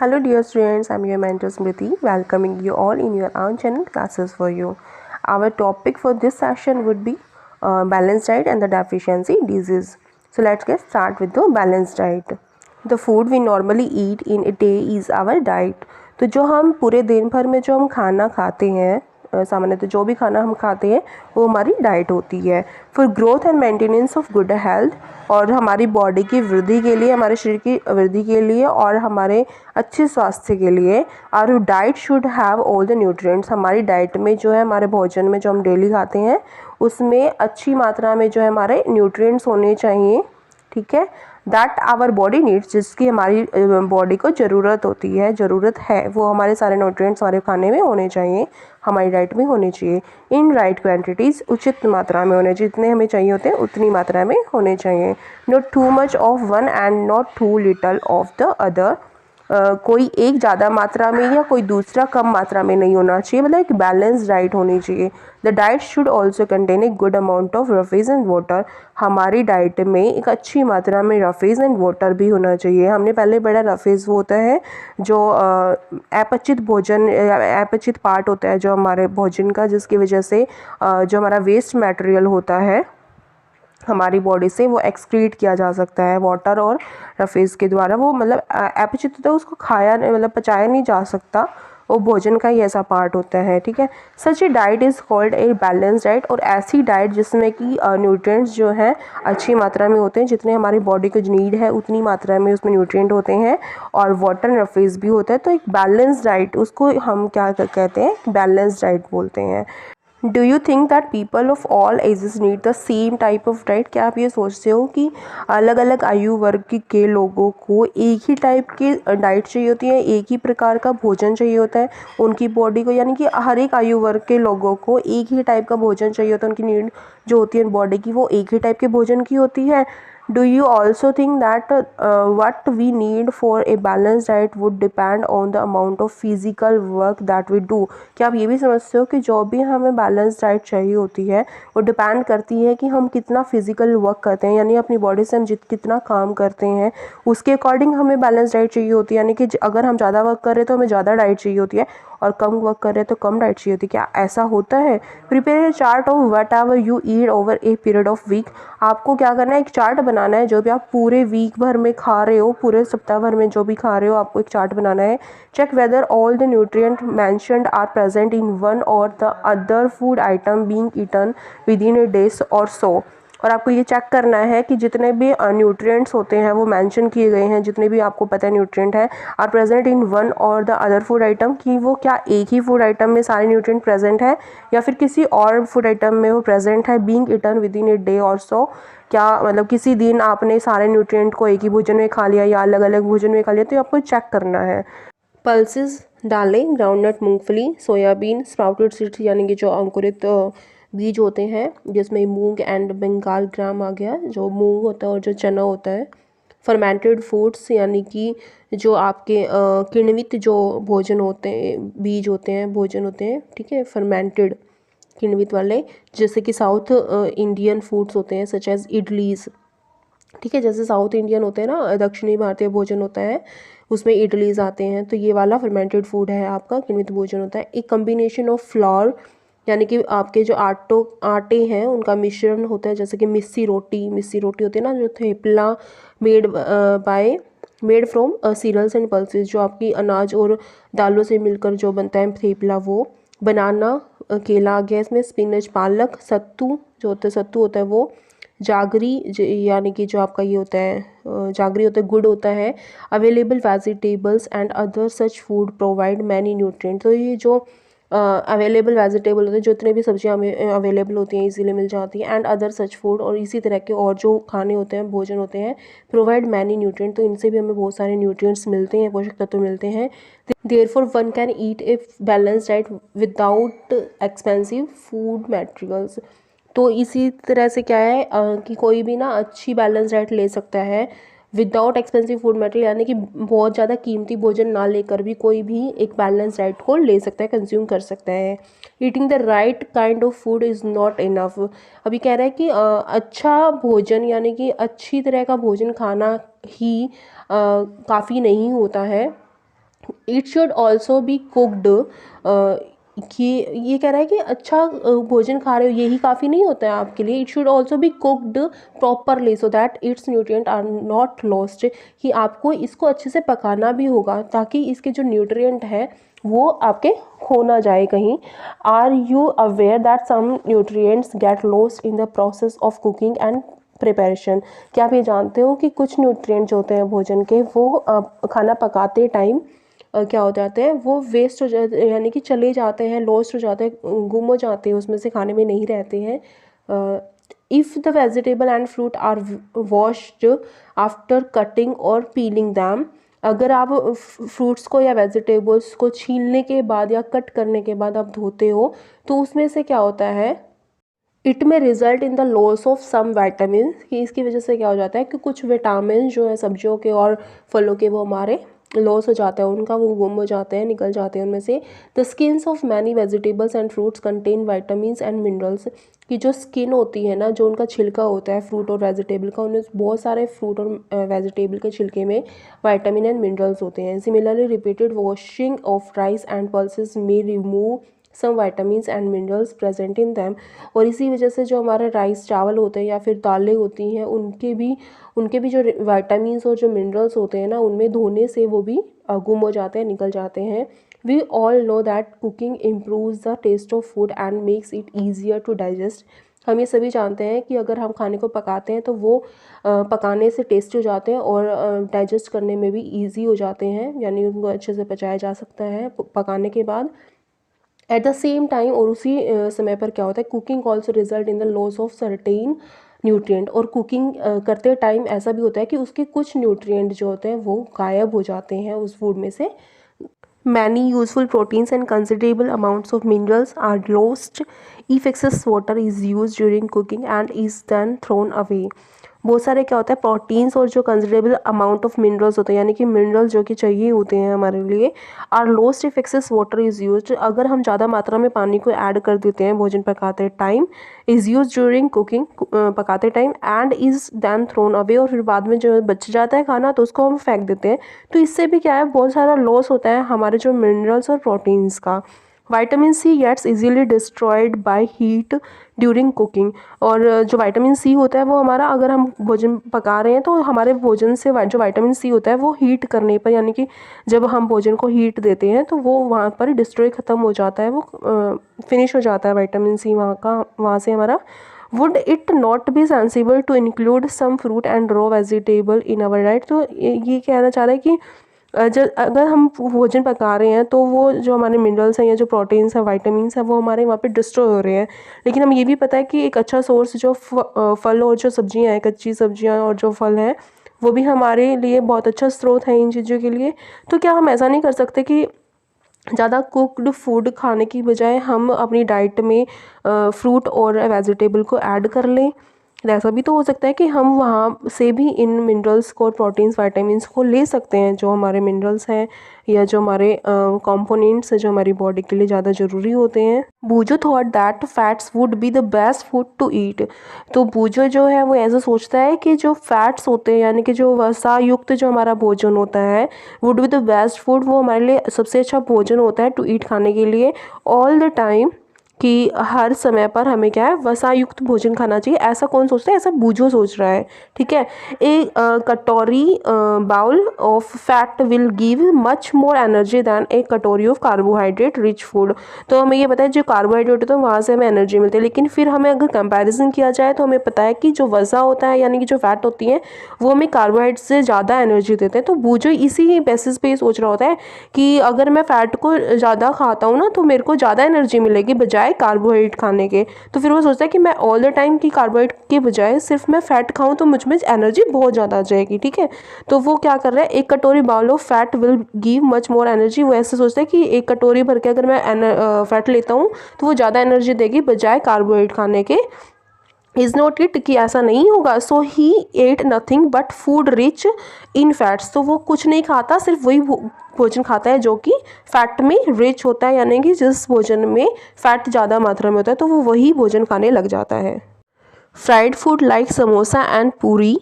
Hello dear students, I am your mentor Smriti, welcoming you all in your own channel Classes for You. Our topic for this session would be balanced diet and the deficiency disease. So let's get start with the balanced diet. The food we normally eat in a day is our diet. तो जो हम पूरे दिन भर में जो हम खाना खाते हैं सामान्यतः जो भी खाना हम खाते हैं वो हमारी डाइट होती है for growth and maintenance of good health, और हमारी बॉडी की वृद्धि के लिए, हमारे शरीर की वृद्धि के लिए और हमारे अच्छे स्वास्थ्य के लिए our diet should have all the nutrients. हमारी डाइट में जो है, हमारे भोजन में जो हम डेली खाते हैं उसमें अच्छी मात्रा में जो है हमारे न्यूट्रिएंट्स होने चाहिए, ठीक है, दैट आवर बॉडी नीड्स, जिसकी हमारी बॉडी को ज़रूरत होती है, ज़रूरत है, वो हमारे सारे न्यूट्रिएंट्स हमारे खाने में होने चाहिए, हमारी डाइट में होने चाहिए। इन राइट क्वांटिटीज़, उचित मात्रा में होने चाहिए, जितने हमें चाहिए होते हैं उतनी मात्रा में होने चाहिए। Not too much of one and not too little of the other. कोई एक ज़्यादा मात्रा में या कोई दूसरा कम मात्रा में नहीं होना चाहिए, मतलब एक बैलेंस डाइट होनी चाहिए। The diet should also contain a good amount of roughage and water. हमारी डाइट में एक अच्छी मात्रा में रफेज एंड वाटर भी होना चाहिए। हमने पहले पढ़ा, रफेज वो होता है जो अपचित भोजन, अपचित पार्ट होता है जो हमारे भोजन का, जिसकी वजह से जो हमारा वेस्ट मटेरियल होता है हमारी बॉडी से वो एक्सक्रीट किया जा सकता है वाटर और रफेज के द्वारा। वो मतलब अपचित होता है, उसको खाया मतलब पचाया नहीं जा सकता, वो भोजन का ही ऐसा पार्ट होता है, ठीक है। Such a diet is called a balance diet, और ऐसी डाइट जिसमें कि न्यूट्रिएंट्स जो हैं अच्छी मात्रा में होते हैं, जितने हमारी बॉडी को नीड है उतनी मात्रा में उसमें न्यूट्रिएंट होते हैं, और वाटर एंड रफेज भी होता है। तो एक बैलेंस डाइट, उसको हम क्या कहते हैं, बैलेंस डाइट बोलते हैं। Do you think that people of all ages need the same type of diet? क्या आप ये सोचते हो कि अलग अलग आयु वर्ग के लोगों को एक ही टाइप की डाइट चाहिए होती है, एक ही प्रकार का भोजन चाहिए होता है उनकी बॉडी को, यानी कि हर एक आयु वर्ग के लोगों को एक ही टाइप का भोजन चाहिए होता है, उनकी नीड जो होती है बॉडी की वो एक ही टाइप के भोजन की होती है? Do you also think that what we need for a balanced diet would depend on the amount of physical work that we do? क्या आप ये भी समझते हो कि जो भी हमें बैलेंस डाइट चाहिए होती है वो डिपेंड करती है कि हम कितना फिजिकल वर्क करते हैं, यानी अपनी बॉडी से हम कितना काम करते हैं उसके अकॉर्डिंग हमें बैलेंस डाइट चाहिए होती है। यानी कि अगर हम ज़्यादा वर्क कर रहे हैं तो हमें ज़्यादा डाइट चाहिए होती है, और कम वर्क कर रहे हैं तो कम डाइट चाहिए होती है। क्या ऐसा होता है? Prepare a chart of whatever you eat over a period of week. आपको क्या करना है, एक चार्ट बनाना है, जो भी आप पूरे वीक भर में खा रहे हो, पूरे सप्ताह भर में जो भी खा रहे हो, आपको एक चार्ट बनाना है। Check whether all the nutrient mentioned are present in one or the other food item being eaten within a day और सो। और आपको ये चेक करना है कि जितने भी न्यूट्रिएंट्स होते हैं वो मेंशन किए गए हैं, जितने भी आपको पता है न्यूट्रिएंट है, are present in one or the other food item, कि वो क्या एक ही फूड आइटम में सारे न्यूट्रिएंट प्रेजेंट है या फिर किसी और फूड आइटम में वो प्रेजेंट है, being eaten within a day और सो। क्या मतलब किसी दिन आपने सारे न्यूट्रिएंट को एक ही भोजन में खा लिया या अलग अलग भोजन में खा लिया, तो आपको चेक करना है। पल्सेस डालें, ग्राउंडनट, मूंगफली, सोयाबीन, स्प्राउटेड सीड्स यानी कि जो अंकुरित बीज होते हैं, जिसमें मूंग एंड बंगाल ग्राम आ गया, जो मूंग होता है और जो चना होता है। फर्मेंटेड फूड्स यानी कि जो आपके किण्वित जो भोजन होते हैं, बीज होते हैं, भोजन होते हैं, ठीक है, फर्मेंटेड किण्वित वाले, जैसे कि साउथ इंडियन फूड्स होते हैं सच एज इडलीज, ठीक है, जैसे साउथ इंडियन होते हैं ना, दक्षिणी भारतीय भोजन होता है उसमें इडलीज आते हैं, तो ये वाला फर्मेंटेड फूड है आपका, किण्वित भोजन होता है। एक कम्बिनेशन ऑफ फ्लोर यानी कि आपके जो आटे हैं उनका मिश्रण होता है, जैसे कि मिस्सी रोटी होती है ना, जो thepla made from cereals and pulses, जो आपकी अनाज और दालों से मिलकर जो बनता है थेपला, वो। बनाना, केला आ गया इसमें, स्पिनच, पालक, सत्तू जो होता है, सत्तू होता है वो। जागरी यानी कि जो आपका ये होता है जागरी होता है, गुड़ होता है। Available vegetables and other such food provide many nutrient. तो ये जो अवेलेबल वेजिटेबल होते हैं, जितने भी सब्जियां हमें अवेलेबल होती हैं, इजीली मिल जाती हैं, एंड अदर सच फूड, और इसी तरह के और जो खाने होते हैं, भोजन होते हैं, प्रोवाइड मैनी न्यूट्रिएंट, तो इनसे भी हमें बहुत सारे न्यूट्रिएंट्स मिलते हैं, पोषक तत्व मिलते हैं। Therefore one can eat A balance diet without expensive food materials. तो इसी तरह से क्या है कि कोई भी ना अच्छी बैलेंस डाइट ले सकता है विदाउट एक्सपेंसिव फूड मटेरियल, यानी कि बहुत ज़्यादा कीमती भोजन ना लेकर भी कोई भी एक बैलेंस डाइट को ले सकता है, कंज्यूम कर सकता है। Eating the right kind of food is not enough. अभी कह रहा है कि अच्छा भोजन यानी कि अच्छी तरह का भोजन खाना ही काफ़ी नहीं होता है, it should also be cooked. कि ये कह रहा है कि अच्छा भोजन खा रहे हो यही काफ़ी नहीं होता है आपके लिए, it should also be cooked properly so that its nutrient are not lost. कि आपको इसको अच्छे से पकाना भी होगा ताकि इसके जो न्यूट्रिएंट है वो आपके खो ना जाए कहीं। Are you aware that some nutrients get lost in the process of cooking and preparation. क्या आप ये जानते हो कि कुछ न्यूट्रिएंट्स होते हैं भोजन के वो खाना पकाते टाइम क्या हो जाते हैं, वो वेस्ट हो जाते हैं, यानी कि चले जाते हैं, लॉस्ट हो जाते हैं, गुम हो जाते हैं, उसमें से खाने में नहीं रहते हैं। If the vegetable and fruit are washed after cutting और पीलिंग दैम। अगर आप फ्रूट्स को या वेजिटेबल्स को छीलने के बाद या कट करने के बाद आप धोते हो तो उसमें से क्या होता है, इट में result in the loss of some vitamin. कि इसकी वजह से क्या हो जाता है कि कुछ विटामिन जो है सब्जियों के और फलों के वो हमारे लॉस हो जाता है, उनका वो गुम हो जाते हैं, निकल जाते हैं उनमें से। The skins of many vegetables and fruits contain vitamin and minerals. की जो स्किन होती है ना, जो उनका छिलका होता है फ्रूट और वेजिटेबल का, उनमें बहुत सारे फ्रूट और वेजिटेबल के छिलके में वाइटामिन एंड मिनरल्स होते हैं। Similarly repeated washing of rice and pulses may remove some vitamin and minerals present in them. और इसी वजह से जो हमारे राइस चावल होते हैं या फिर दालें होती हैं उनके भी जो वाइटामिन और जो मिनरल्स होते हैं ना, उनमें धोने से वो भी गुम हो जाते हैं, निकल जाते हैं। We all know that cooking improves the taste of food and makes it easier to digest. हम ये सभी जानते हैं कि अगर हम खाने को पकाते हैं तो वो पकाने से टेस्टी हो जाते हैं और डाइजेस्ट करने में भी ईजी हो जाते हैं, यानी उनको अच्छे से पचाया जा सकता है पकाने के बाद। एट द सेम टाइम, और उसी समय पर क्या होता है, cooking also result in the loss of certain nutrient. और कुकिंग करते टाइम ऐसा भी होता है कि उसके कुछ न्यूट्रिएंट जो होते हैं वो गायब हो जाते हैं उस फूड में से। Many useful proteins and considerable amounts of minerals are lost if excess water is used during cooking and is then thrown away। बहुत सारे क्या होता है प्रोटीन्स और जो कंसिडरेबल अमाउंट ऑफ मिनरल्स होते हैं, यानी कि मिनरल्स जो कि चाहिए होते हैं हमारे लिए, are lost if excess water is used. अगर हम ज़्यादा मात्रा में पानी को ऐड कर देते हैं भोजन पकाते time, is use during cooking पकाते time, and is then thrown away, और फिर बाद में जो बच जाता है खाना तो उसको हम फेंक देते हैं। तो इससे भी क्या है, बहुत सारा लॉस होता है हमारे जो मिनरल्स और प्रोटीन्स का। Vitamin C gets easily destroyed by heat during cooking. और जो विटामिन सी होता है वो हमारा, अगर हम भोजन पका रहे हैं तो हमारे भोजन से जो विटामिन सी होता है वो हीट करने पर, यानी कि जब हम भोजन को हीट देते हैं तो वो वहाँ पर डिस्ट्रॉय ख़त्म हो जाता है, वो फिनिश हो जाता है विटामिन सी वहाँ से हमारा। Would it not be sensible to include some fruit and raw vegetable in our diet. तो ये कहना चाह रहा है कि जब अगर हम भोजन पका रहे हैं तो वो जो हमारे मिनरल्स हैं या जो प्रोटीन्स हैं, वाइटामिन्स हैं, वो हमारे वहाँ पे डिस्ट्रॉय हो रहे हैं। लेकिन हमें ये भी पता है कि एक अच्छा सोर्स जो फल और जो सब्जियाँ हैं, कच्ची सब्जियाँ और जो फल हैं, वो भी हमारे लिए बहुत अच्छा स्रोत है इन चीज़ों के लिए। तो क्या हम ऐसा नहीं कर सकते कि ज़्यादा कुक्ड फूड खाने की बजाय हम अपनी डाइट में फ्रूट और वेजिटेबल को ऐड कर लें? ऐसा भी तो हो सकता है कि हम वहाँ से भी इन मिनरल्स को, प्रोटीन्स, वाइटामिन्स को ले सकते हैं, जो हमारे मिनरल्स हैं या जो हमारे कंपोनेंट्स हैं जो हमारी बॉडी के लिए ज़्यादा ज़रूरी होते हैं। Boojho thought that fats would be the best food to eat. तो बूजो जो है वो ऐसा सोचता है कि जो फैट्स होते हैं, यानी कि जो वसा युक्त जो हमारा भोजन होता है, would be the best food, वो हमारे लिए सबसे अच्छा भोजन होता है टू ईट, खाने के लिए, ऑल द टाइम। कि हर समय पर हमें क्या है, वसा युक्त भोजन खाना चाहिए। ऐसा कौन सोचता है, ऐसा बूझो सोच रहा है, ठीक है। A katori bowl of fat will give much more energy than a katori of carbohydrate rich food. तो हमें ये पता है जो कार्बोहाइड्रेट होता है वहाँ से हमें एनर्जी मिलती है, लेकिन फिर हमें अगर कंपैरिजन किया जाए तो हमें पता है कि जो वसा होता है, यानी कि जो फैट होती है, वो हमें कार्बोहाइड्रेट से ज़्यादा एनर्जी देते हैं। तो बूझो इसी बेसिस पे सोच रहा होता है कि अगर मैं फ़ैट को ज़्यादा खाता हूँ ना तो मेरे को ज़्यादा एनर्जी मिलेगी बजाय कार्बोहाइड्रेट खाने के। तो फिर वो सोचता है कि मैं ऑल द टाइम की कार्बोहाइड्रेट के बजाय सिर्फ मैं फ़ैट खाऊं तो मुझ में एनर्जी बहुत ज़्यादा आ जाएगी, ठीक है। तो वो क्या कर रहा है, एक कटोरी bowl of fat will give much more energy. वो ऐसे सोचता है कि एक कटोरी भर के अगर मैं फैट लेता हूँ तो वो ज़्यादा एनर्जी देगी बजाय कार्बोहाइड्रेट खाने के। इज़ नॉट इट, कि ऐसा नहीं होगा। So he ate nothing but food rich in fats. तो वो कुछ नहीं खाता, सिर्फ वही भोजन खाता है जो कि फैट में रिच होता है, यानी कि जिस भोजन में फ़ैट ज़्यादा मात्रा में होता है तो वो वही भोजन खाने लग जाता है। Fried food like samosa and पूरी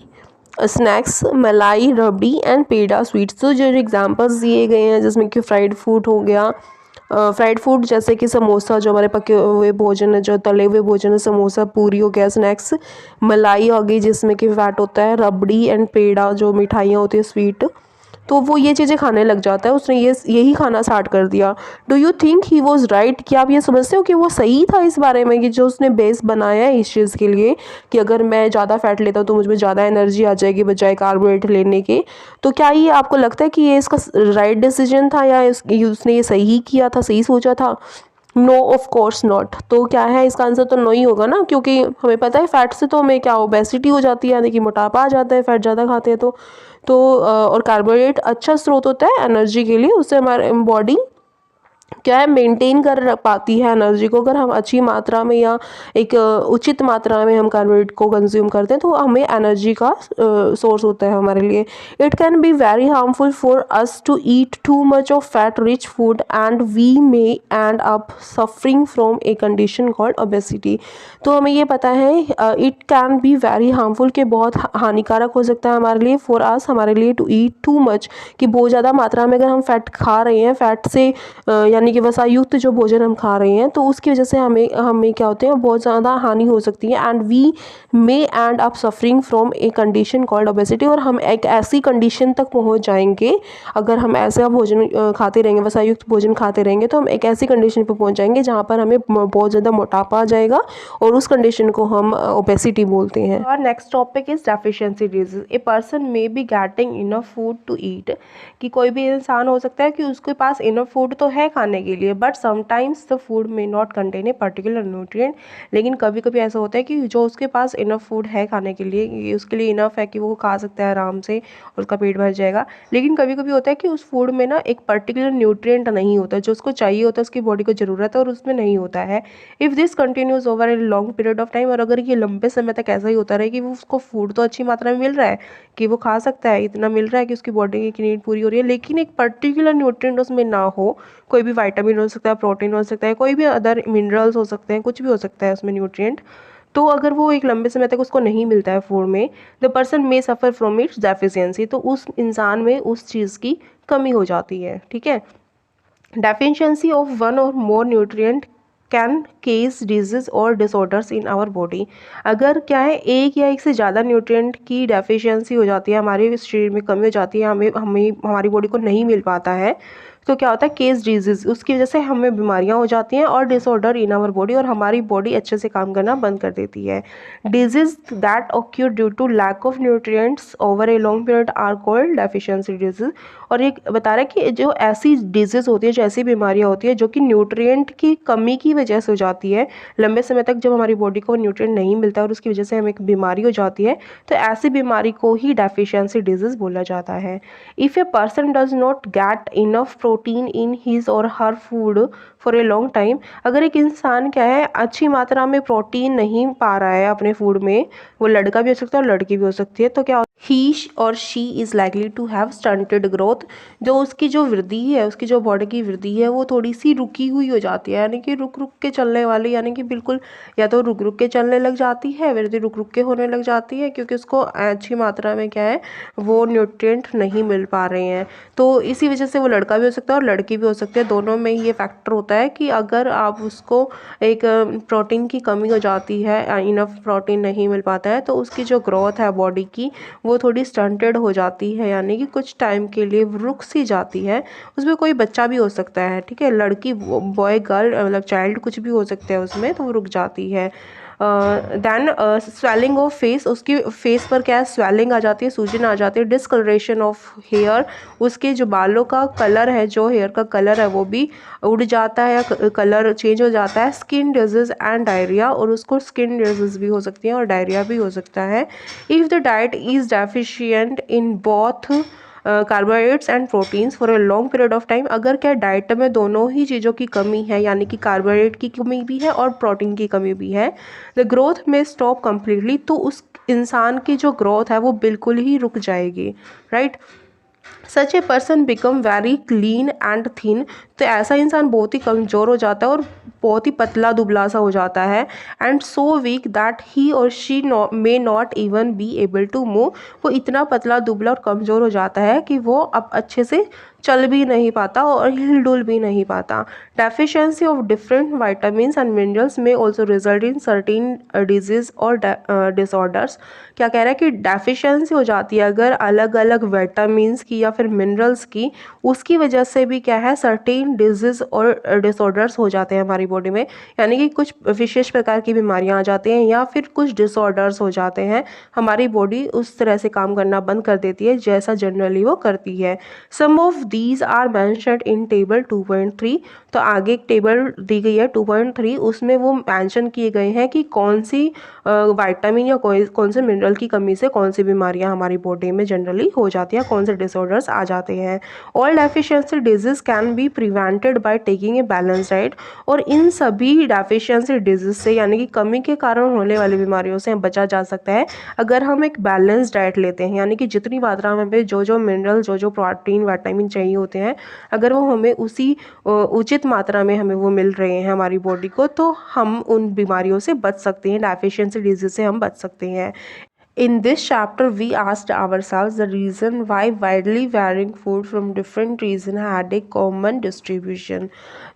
स्नैक्स मलाई, रबड़ी एंड पेड़ा स्वीट्स। तो जो एग्जांपल्स दिए गए हैं जिसमें कि फ्राइड फूड हो गया, फ्राइड फूड जैसे कि समोसा, जो हमारे पके हुए भोजन है, जो तले हुए भोजन है, समोसा, पूरी हो गया। स्नैक्स मलाई हो गई जिसमें कि फैट होता है, रबड़ी एंड पेड़ा जो मिठाइयाँ होती है स्वीट, तो वो ये चीज़ें खाने लग जाता है, उसने यही खाना स्टार्ट कर दिया। Do you think he was right? क्या आप ये समझते हो कि वो सही था इस बारे में, कि जो उसने बेस बनाया है इस चीज़ के लिए कि अगर मैं ज़्यादा फैट लेता हूँ तो मुझ में ज़्यादा एनर्जी आ जाएगी बजाय कार्बोहाइड्रेट लेने के? तो क्या ये आपको लगता है कि ये इसका राइट डिसीजन था, या उसने ये सही किया था, सही सोचा था? No, of course not. तो क्या है इसका आंसर? तो नो ही होगा ना, क्योंकि हमें पता है फैट से तो हमें क्या ओबेसिटी हो जाती है, यानी कि मोटापा आ जाता है फैट ज़्यादा खाते हैं तो और कार्बोहाइड्रेट अच्छा स्रोत होता है एनर्जी के लिए, उससे हमारे बॉडी क्या है मेंटेन कर पाती है एनर्जी को। अगर हम अच्छी मात्रा में या एक उचित मात्रा में हम कार्बोहाइड्रेट को कंज्यूम करते हैं तो हमें एनर्जी का सोर्स होता है हमारे लिए। It can be very harmful for us to eat too much of fat rich food and we may end up suffering from a condition called obesity. तो हमें ये पता है it can be very harmful, कि बहुत हानिकारक हो सकता है हमारे लिए, फॉर अस हमारे लिए, टू ईट टू मच, कि बहुत ज़्यादा मात्रा में अगर हम फैट खा रहे हैं, फैट से यानी कि वसायुक्त जो भोजन हम खा रहे हैं, तो उसकी वजह से हमें हमें क्या होते हैं, बहुत ज़्यादा हानि हो सकती है। And we may end up suffering from a condition called obesity, और हम एक ऐसी कंडीशन तक पहुंच जाएंगे अगर हम ऐसा भोजन खाते रहेंगे, वसायुक्त भोजन खाते रहेंगे, तो हम एक ऐसी कंडीशन पर पहुंच जाएंगे जहाँ पर हमें बहुत ज़्यादा मोटापा आ जाएगा, और उस कंडीशन को हम ओबेसिटी बोलते हैं। और next topic is deficiency disease. A person may be getting enough food to eat, कि कोई भी इंसान हो सकता है कि उसके पास इनफ फूड तो है खाने के लिए, but sometimes the food may not contain a particular nutrient. लेकिन कभी कभी ऐसा होता है कि जो उसके पास इनफ फूड है खाने के लिए, ये उसके लिए इनफ है कि वो खा सकता है आराम से और उसका पेट भर जाएगा, लेकिन कभी कभी होता है कि उस फूड में ना एक पर्टिकुलर न्यूट्रिएंट नहीं होता जो उसको चाहिए होता है, उसकी बॉडी को ज़रूरत है, और उसमें नहीं होता है। If this continues over a long period of time, और अगर ये लंबे समय तक ऐसा ही होता रहे कि वो उसको फूड तो अच्छी मात्रा में मिल रहा है, कि वो खा सकता है, इतना मिल रहा है कि उसकी बॉडी की नीड पूरी हो रही है, लेकिन एक पर्टिकुलर न्यूट्रिएंट उसमें ना हो, कोई भी विटामिन हो सकता है, प्रोटीन हो सकता है, कोई भी अदर मिनरल्स हो सकते हैं, कुछ भी हो सकता है उसमें न्यूट्रिएंट, तो अगर वो एक लंबे समय तक उसको नहीं मिलता है फूड में, the person may suffer from its deficiency, तो उस इंसान में उस चीज़ की कमी हो जाती है। ठीक है, डेफिशिएंसी ऑफ वन और मोर nutrient can case disease or disorders in our body. अगर क्या है एक या एक से ज़्यादा न्यूट्रिएंट की डेफिशिएंसी हो जाती है, हमारे शरीर में कमी हो जाती है, हमें हमें हमारी बॉडी को नहीं मिल पाता है, तो क्या होता है केस डिजीज, उसकी वजह से हमें बीमारियां हो जाती हैं और डिसऑर्डर इन आवर बॉडी, और हमारी बॉडी अच्छे से काम करना बंद कर देती है। Disease that occur due to lack of nutrients over a long period are called deficiency disease. और ये बता रहा है कि जो ऐसी डिजीज होती है, जो ऐसी बीमारियां होती है जो कि न्यूट्रिएंट की कमी की वजह से हो जाती है, लंबे समय तक जब हमारी बॉडी को न्यूट्रिएंट नहीं मिलता और उसकी वजह से हमें एक बीमारी हो जाती है, तो ऐसी बीमारी को ही डेफिशिएंसी डिजीज बोला जाता है। If a person does not get enough protein in his or her food for a long time, अगर एक इंसान क्या है अच्छी मात्रा में प्रोटीन नहीं पा रहा है अपने फूड में, वो लड़का भी हो सकता है और लड़की भी हो सकती है, तो क्या ही और she is likely to have stunted growth, जो उसकी जो वृद्धि है, उसकी जो बॉडी की वृद्धि है, वो थोड़ी सी रुकी हुई हो जाती है, यानी कि रुक रुक के चलने वाली, यानी कि बिल्कुल या तो रुक रुक के चलने लग जाती है, वृद्धि रुक रुक के होने लग जाती है, क्योंकि उसको अच्छी मात्रा में क्या है वो न्यूट्रिएंट नहीं मिल पा रहे हैं। तो इसी वजह से वो लड़का भी हो सकता है और लड़की भी हो सकती है, दोनों में ये फैक्टर होता है कि अगर आप उसको एक प्रोटीन की कमी हो जाती है, इनफ प्रोटीन नहीं मिल पाता है, तो उसकी जो ग्रोथ है बॉडी की वो थोड़ी स्टंटेड हो जाती है, यानी कि कुछ टाइम के लिए रुक सी जाती है। उसमें कोई बच्चा भी हो सकता है, ठीक है, लड़की बॉय गर्ल मतलब चाइल्ड कुछ भी हो सकता है उसमें, तो वो रुक जाती है। देन स्वेलिंग ऑफ फेस, उसकी फेस पर क्या है स्वेलिंग आ जाती है, सूजन आ जाती है। डिसकलरेशन ऑफ हेयर, उसके जो बालों का कलर है, जो हेयर का कलर है वो भी उड़ जाता है या कलर चेंज हो जाता है। स्किन डिजीज एंड डायरिया, और उसको स्किन डिजीज भी हो सकती है और डायरिया भी हो सकता है। If the diet is deficient in both carbohydrates and proteins for a long period of time, अगर क्या डाइट में दोनों ही चीज़ों की कमी है, यानी कि कार्बोहाइड्रेट की कमी भी है और प्रोटीन की कमी भी है, द ग्रोथ में स्टॉप कम्प्लीटली, तो उस इंसान की जो ग्रोथ है वो बिल्कुल ही रुक जाएगी, right. Such a person become very clean and thin. तो ऐसा इंसान बहुत ही कमज़ोर हो जाता है और बहुत ही पतला दुबला सा हो जाता है। And so weak that he और she may not even be able to move. वो इतना पतला दुबला और कमज़ोर हो जाता है कि वो अब अच्छे से चल भी नहीं पाता और हिल डुल भी नहीं पाता। Deficiency of different vitamins and minerals may also result in certain disease or disorders. क्या कह रहा है कि डेफिशिएंसी हो जाती है अगर अलग अलग विटामिन्स की या फिर मिनरल्स की, उसकी वजह से भी क्या है सर्टेन डिजीज और डिसऑर्डर्स हो जाते हैं हमारी बॉडी में। यानी कि कुछ विशेष प्रकार की बीमारियां आ जाती हैं या फिर कुछ डिसऑर्डर्स हो जाते हैं, हमारी बॉडी उस तरह से काम करना बंद कर देती है जैसा जनरली वो करती है। Some of these are mentioned in table 2.3। तो आगे एक टेबल दी गई है 2.3, उसमें वो मेंशन किए गए हैं कि कौन सी विटामिन या कौन से मिनरल की कमी से कौन सी बीमारियां हमारी बॉडी में जनरली हो जाती हैं, कौन से डिसऑर्डर्स आ जाते हैं। All deficiency disease can be prevented by taking a balance diet. और इन सभी डेफिशिएंसी डिजीज से यानी कि कमी के कारण होने वाली बीमारियों से बचा जा सकता है अगर हम एक बैलेंस डाइट लेते हैं। यानी कि जितनी मात्रा में हमें जो जो मिनरल जो प्रोटीन विटामिन चाहिए होते हैं, अगर वो हमें उसी उचित मात्रा में हमें वो मिल रहे हैं हमारी बॉडी को, तो हम उन बीमारियों से बच सकते हैं, डेफिशिएंसी डिजीज से हम बच सकते हैं। In this chapter, we asked ourselves the reason why widely varying food from different regions had a common distribution।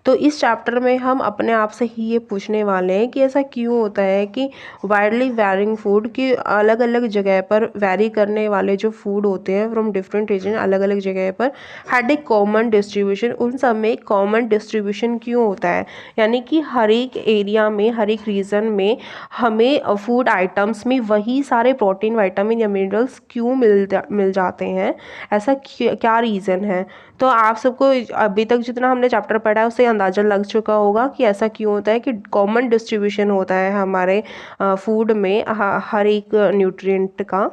तो इस चैप्टर में हम अपने आप से ही ये पूछने वाले हैं कि ऐसा क्यों होता है कि वाइडली वैरिंग फूड की अलग अलग जगह पर वैरी करने वाले जो फूड होते हैं फ्रॉम डिफरेंट रीजन अलग अलग जगह पर हैड ए कॉमन डिस्ट्रीब्यूशन। उन सब में कॉमन डिस्ट्रीब्यूशन क्यों होता है, यानी कि हर एक एरिया में हर एक रीजन में हमें फूड आइटम्स में वही सारे प्रोटीन विटामिन या मिनरल्स क्यों मिल जाते हैं, ऐसा क्या रीज़न है। तो आप सबको अभी तक जितना हमने चैप्टर पढ़ा है उससे अंदाज़ा लग चुका होगा कि ऐसा क्यों होता है कि कॉमन डिस्ट्रीब्यूशन होता है हमारे फूड में हर एक न्यूट्रिएंट का।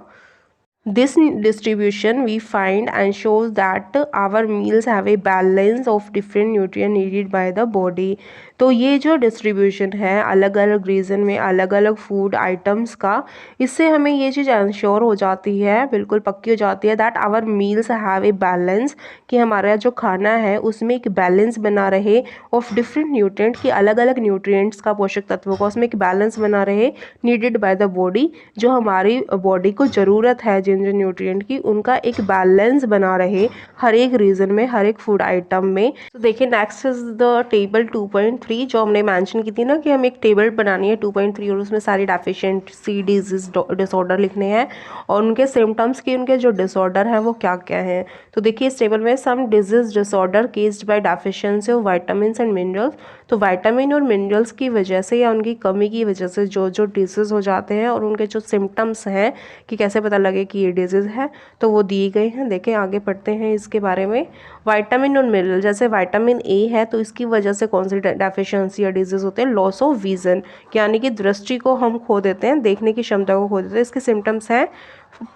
This distribution we find and shows that our meals have a balance of different nutrient needed by the body। तो ये जो डिस्ट्रीब्यूशन है अलग अलग रीजन में अलग अलग फूड आइटम्स का, इससे हमें ये चीज़ इंश्योर हो जाती है, बिल्कुल पक्की हो जाती है that our meals have a balance, कि हमारा जो खाना है उसमें एक बैलेंस बना रहे ऑफ डिफरेंट न्यूट्रिएंट की अलग अलग न्यूट्रिएंट्स का पोषक तत्वों का उसमें एक बैलेंस बना रहे नीडेड बाय द बॉडी, जो हमारी बॉडी को ज़रूरत है जिन जिन न्यूट्रिएंट की उनका एक बैलेंस बना रहे हर एक रीजन में हर एक फूड आइटम में। तो देखिए नेक्स्ट इज द टेबल 2.3 जो हमने मेंशन की थी ना कि हमें एक टेबल बनानी है 2.3 और उसमें सारी डेफिशिएंसी डिजीज डिसऑर्डर लिखने हैं और उनके सिम्टम्स की उनके जो डिसऑर्डर हैं वो क्या क्या हैं। तो देखिए इस टेबल में some disease disorder caused by deficiency of vitamins and minerals. तो विटामिन और मिनरल्स की वजह से या उनकी कमी की वजह से जो जो डिजीज हो जाते हैं और उनके जो सिम्टम्स हैं कि कैसे पता लगे कि ये डिजीज़ है, तो वो दिए गए हैं। देखें आगे पढ़ते हैं इसके बारे में। विटामिन और मिनरल, जैसे विटामिन ए है तो इसकी वजह से कौन सी डेफिशिएंसी या डिजीज़ होते हैं, लॉस ऑफ विजन, यानी कि दृष्टि को हम खो देते हैं, देखने की क्षमता को खो देते हैं। इसके सिम्टम्स हैं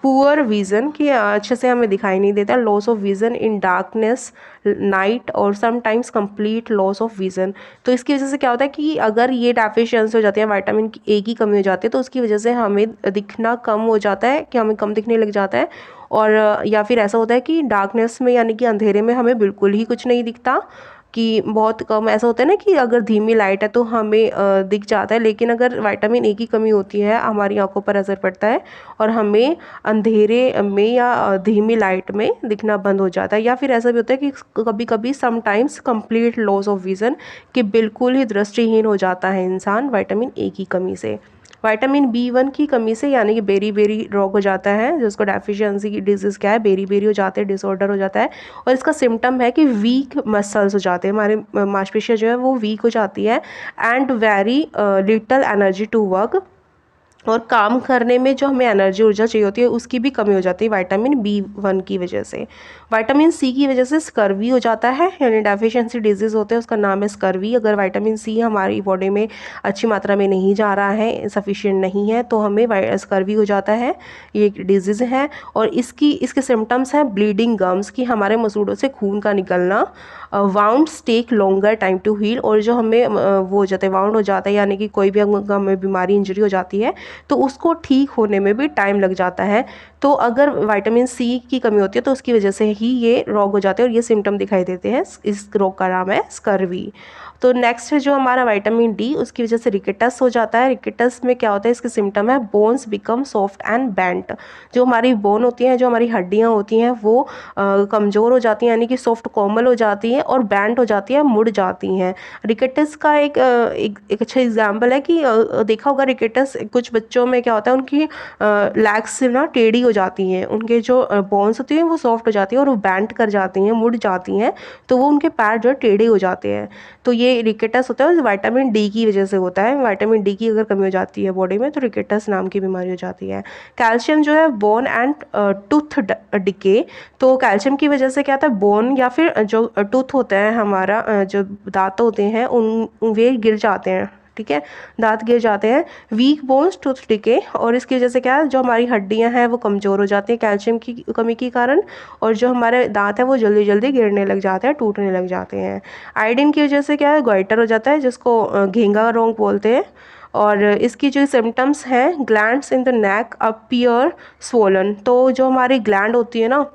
पुअर विज़न, कि अच्छे से हमें दिखाई नहीं देता, loss of vision in darkness night और sometimes complete loss of vision. तो इसकी वजह से क्या होता है कि अगर ये डेफिशिएंसी हो जाती है, विटामिन ए की कमी हो जाती है, तो उसकी वजह से हमें दिखना कम हो जाता है, कि हमें कम दिखने लग जाता है। और या फिर ऐसा होता है कि डार्कनेस में यानी कि अंधेरे में हमें बिल्कुल ही कुछ नहीं दिखता, कि बहुत कम ऐसा होता है ना कि अगर धीमी लाइट है तो हमें दिख जाता है, लेकिन अगर विटामिन ए की कमी होती है हमारी आंखों पर असर पड़ता है और हमें अंधेरे में या धीमी लाइट में दिखना बंद हो जाता है। या फिर ऐसा भी होता है कि कभी कभी sometimes complete loss of vision, कि बिल्कुल ही दृष्टिहीन हो जाता है इंसान विटामिन ए की कमी से। विटामिन B1 की कमी से यानी कि बेरी बेरी रोग हो जाता है, जिसको डेफिशिएंसी की डिजीज़ क्या है, बेरी बेरी हो जाते हैं, डिसऑर्डर हो जाता है। और इसका सिम्टम है कि वीक मसल्स हो जाते हैं, हमारे मांसपेशियाँ जो है वो वीक हो जाती है and very little energy to work, और काम करने में जो हमें एनर्जी ऊर्जा चाहिए होती है उसकी भी कमी हो जाती है विटामिन B1 की वजह से। विटामिन सी की वजह से स्कर्वी हो जाता है, यानी डेफिशिएंसी डिजीज़ होते हैं उसका नाम है स्कर्वी। अगर विटामिन सी हमारी बॉडी में अच्छी मात्रा में नहीं जा रहा है, सफिशिएंट नहीं है, तो हमें स्कर्वी हो जाता है, ये एक डिजीज़ है। और इसके सिम्टम्स हैं ब्लीडिंग गम्स, कि हमारे मसूड़ों से खून का निकलना, wounds take longer time to heal, और जो हमें वो हो जाता है वाउंड हो जाता है, यानी कि कोई भी हमें बीमारी इंजरी हो जाती है तो उसको ठीक होने में भी टाइम लग जाता है। तो अगर विटामिन सी की कमी होती है तो उसकी वजह से ही ये रोग हो जाते हैं और ये सिम्टम दिखाई देते हैं। इस रोग का नाम है स्कर्वी। तो नेक्स्ट है जो हमारा विटामिन डी, उसकी वजह से रिकेटस हो जाता है। रिकेटस में क्या होता है, इसके सिम्टम है bones become soft and bent. जो हमारी बोन होती हैं, जो हमारी हड्डियाँ होती हैं वो कमज़ोर हो जाती हैं, यानी कि सॉफ्ट कोमल हो जाती हैं और बेंट हो जाती हैं, मुड़ जाती हैं। रिकेटस का एक अच्छा एग्जाम्पल है कि देखा होगा रिकेटस कुछ बच्चों में क्या होता है, उनकी लेग्स ना टेढ़ी हो जाती हैं, उनके जो बोन्स होती हैं वो सॉफ्ट हो जाती हैं और वो बेंट कर जाती हैं, मुड़ जाती हैं, तो वो उनके पैर जो है टेढ़े हो जाते हैं। तो ये रिकेटस होता है विटामिन डी की वजह से होता है। विटामिन डी की अगर कमी हो जाती है बॉडी में तो रिकेटस नाम की बीमारी हो जाती है। कैल्शियम जो है बोन एंड टूथ डिके, तो कैल्शियम की वजह से क्या होता है, बोन या फिर जो टूथ होता है हमारा, जो दांत होते हैं उन वे गिर जाते हैं, ठीक है, दांत गिर जाते हैं। वीक बोन्स टूथ डिके, और इसकी वजह से क्या है, जो हमारी हड्डियां हैं वो कमज़ोर हो जाती हैं कैल्शियम की कमी के कारण, और जो हमारे दांत है वो जल्दी जल्दी गिरने लग जाते हैं, टूटने लग जाते हैं। आयोडीन की वजह से क्या है, गोइटर हो जाता है, जिसको घेंगा रोग बोलते हैं। और इसकी जो सिम्टम्स हैं, glands in the neck appear swollen, तो जो हमारी ग्लैंड होती है ना,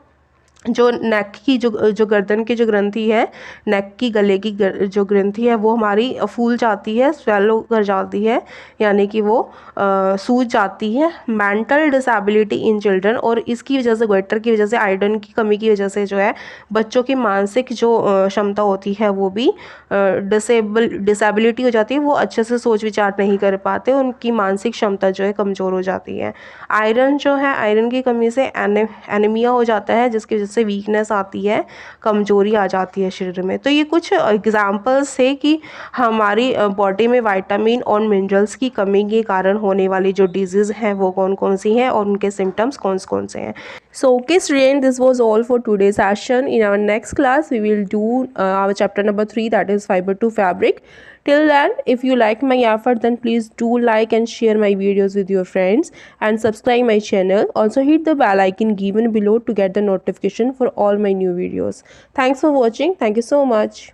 जो नेक की जो गर्दन की जो ग्रंथि है, नेक की गले की जो ग्रंथि है वो हमारी फूल जाती है, स्वेलो कर जाती है, यानी कि वो सूज जाती है। मेंटल डिसेबिलिटी इन चिल्ड्रन, और इसकी वजह से गोइटर की वजह से, आयोडीन की कमी की वजह से जो है बच्चों की मानसिक जो क्षमता होती है वो भी डिसेबिलिटी हो जाती है, वो अच्छे से सोच विचार नहीं कर पाते, उनकी मानसिक क्षमता जो है कमज़ोर हो जाती है। आयरन जो है, आयरन की कमी से एनीमिया हो जाता है, जिसकी वजह से वीकनेस आती है, कमजोरी आ जाती है शरीर में। तो ये कुछ एग्जाम्पल्स है कि हमारी बॉडी में विटामिन और मिनरल्स की कमी के कारण होने वाली जो डिजीज़ हैं वो कौन कौन सी हैं और उनके सिम्टम्स कौन से हैं। So okay student, this was all for today's session. In our next class we will do our chapter number 3, that is fiber to fabric. Till then, if you like my effort, then please do like and share my videos with your friends and subscribe my channel. Also hit the bell icon given below to get the notification for all my new videos. Thanks for watching. Thank you so much.